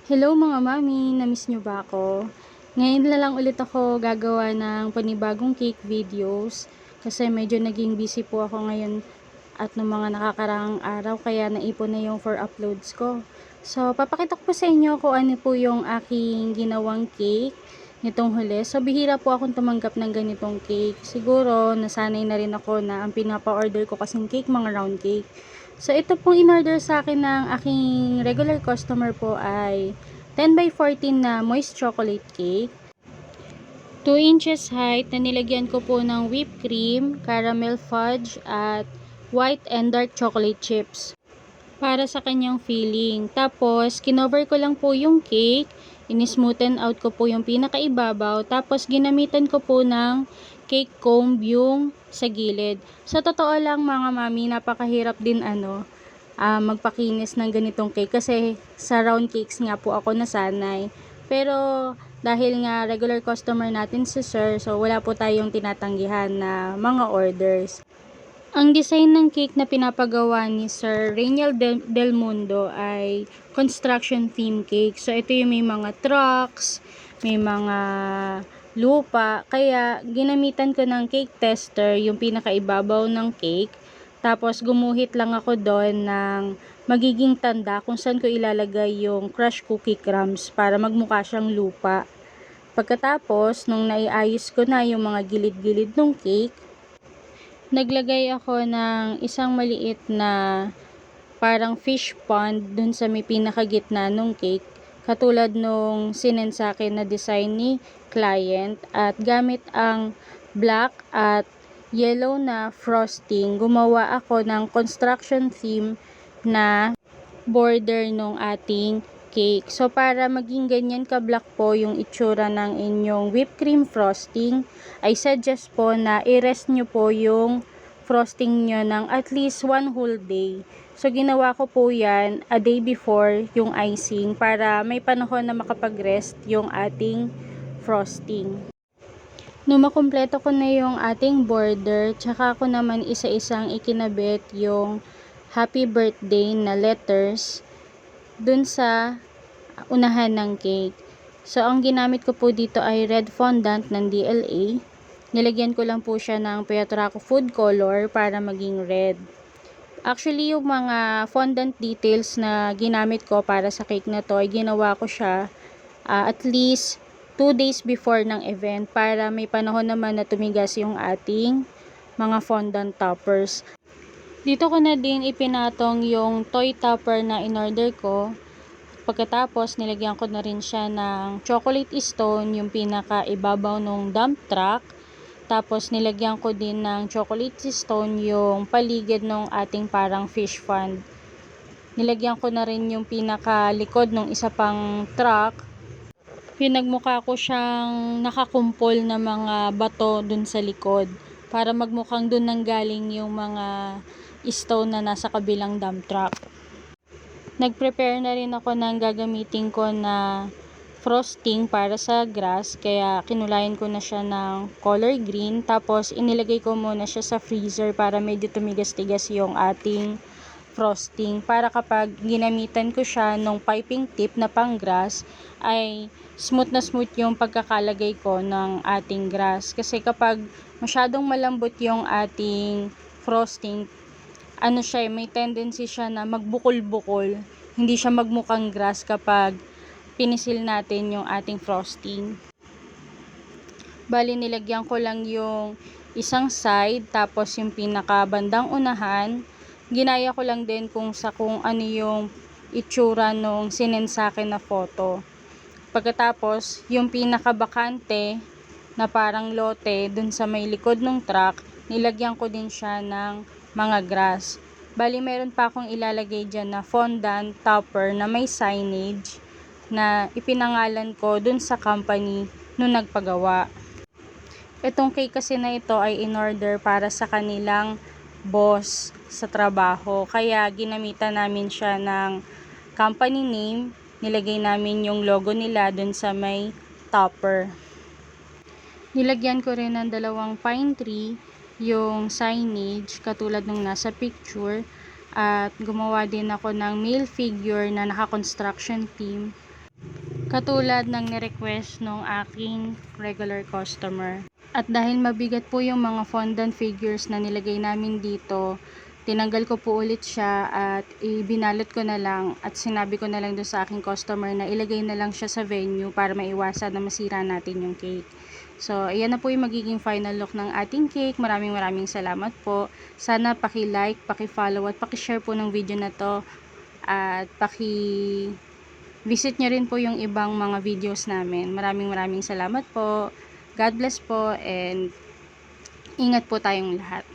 Hello mga mami, na-miss nyo ba ako? Ngayon na lang ulit ako gagawa ng panibagong cake videos kasi medyo naging busy po ako ngayon at ng mga nakakaraang araw kaya naipon na yung for uploads ko. So, papakita ko po sa inyo kung ano po yung aking ginawang cake nitong huli. So, bihira po akong tumanggap ng ganitong cake. Siguro, nasanay na rin ako na ang pinapa-order ko kasing cake, mga round cake. So, ito pong in-order sa akin ng aking regular customer po ay 10 by 14 na moist chocolate cake. 2 inches height na nilagyan ko po ng whipped cream, caramel fudge, at white and dark chocolate chips para sa kanyang filling. Tapos, kinover ko lang po yung cake, inismoothen out ko po yung pinakaibabaw, tapos ginamitan ko po ng cake comb yung sa gilid. Sa totoo lang mga mami, napakahirap din magpakinis ng ganitong cake kasi sa round cakes nga po ako nasanay. Pero dahil nga regular customer natin si sir, so wala po tayong tinatanggihan na mga orders. Ang design ng cake na pinapagawa ni Sir Rainiel Del Mundo ay construction theme cake. So, ito yung may mga trucks, may mga lupa. Kaya, ginamitan ko ng cake tester, yung pinakaibabaw ng cake. Tapos, gumuhit lang ako doon ng magiging tanda kung saan ko ilalagay yung crushed cookie crumbs para magmukha siyang lupa. Pagkatapos, nung naiayos ko na yung mga gilid-gilid ng cake, naglagay ako ng isang maliit na parang fish pond dun sa may pinakagitna ng cake. Katulad nung sinend sa akin na design ni client. At gamit ang black at yellow na frosting, gumawa ako ng construction theme na border nung ating cake. So, para maging ganyan ka-black po yung itsura ng inyong whipped cream frosting, I suggest po na i-rest nyo po yung frosting nyo ng at least 1 whole day. So, ginawa ko po yan a day before yung icing para may panahon na makapag-rest yung ating frosting. Nung makumpleto ko na yung ating border, tsaka ko naman isa-isang ikinabit yung happy birthday na letters dun sa unahan ng cake. So, ang ginamit ko po dito ay red fondant ng DLA. Nilagyan ko lang po siya ng Petraco food color para maging red. Actually, yung mga fondant details na ginamit ko para sa cake na to, ay ginawa ko siya at least 2 days before ng event para may panahon naman na tumigas yung ating mga fondant toppers. Dito ko na din ipinatong yung toy topper na in-order ko. Pagkatapos, nilagyan ko na rin siya ng chocolate stone, yung pinaka-ibabaw ng dump truck. Tapos, nilagyan ko din ng chocolate stone yung paligid ng ating parang fish pond. Nilagyan ko na rin yung pinaka-likod ng isa pang truck. Pinagmukha ko siyang nakakumpol na mga bato dun sa likod para magmukhang dun nanggaling yung mga stone na nasa kabilang dump truck. Nag-prepare na rin ako ng gagamitin ko na frosting para sa grass, kaya kinulayan ko na siya ng color green, tapos inilagay ko muna siya sa freezer para medyo tumigas-tigas yung ating frosting, para kapag ginamitan ko siya ng piping tip na pang grass ay smooth na smooth yung pagkakalagay ko ng ating grass. Kasi kapag masyadong malambot yung ating frosting, may tendency siya na magbukol-bukol. Hindi siya magmukhang grass kapag pinisil natin yung ating frosting. Bali, nilagyan ko lang yung isang side, tapos yung pinakabandang unahan, ginaya ko lang din kung ano yung itsura nung sinend sa akin na photo. Pagkatapos, yung pinakabakante na parang lote dun sa may likod ng truck, nilagyan ko din siya ng mga grass. Bali, meron pa akong ilalagay dyan na fondant topper na may signage na ipinangalan ko dun sa company nung nagpagawa. Itong cake kasi na ito ay in-order para sa kanilang boss sa trabaho. Kaya ginamitan namin siya ng company name. Nilagay namin yung logo nila dun sa may topper. Nilagyan ko rin ng 2 pine tree yung signage katulad nung nasa picture, at gumawa din ako ng male figure na naka-construction theme Katulad ng ni-request nung aking regular customer. At dahil mabigat po yung mga fondant figures na nilagay namin dito, tinanggal ko po ulit siya at ibinalot ko na lang at sinabi ko na lang doon sa aking customer na ilagay na lang siya sa venue para maiwasan na masira natin yung cake. So, ayan na po yung magiging final look ng ating cake. Maraming salamat po. Sana paki-like, paki-follow at paki-share po ng video na to at visit nyo rin po yung ibang mga videos namin. Maraming salamat po. God bless po and ingat po tayong lahat.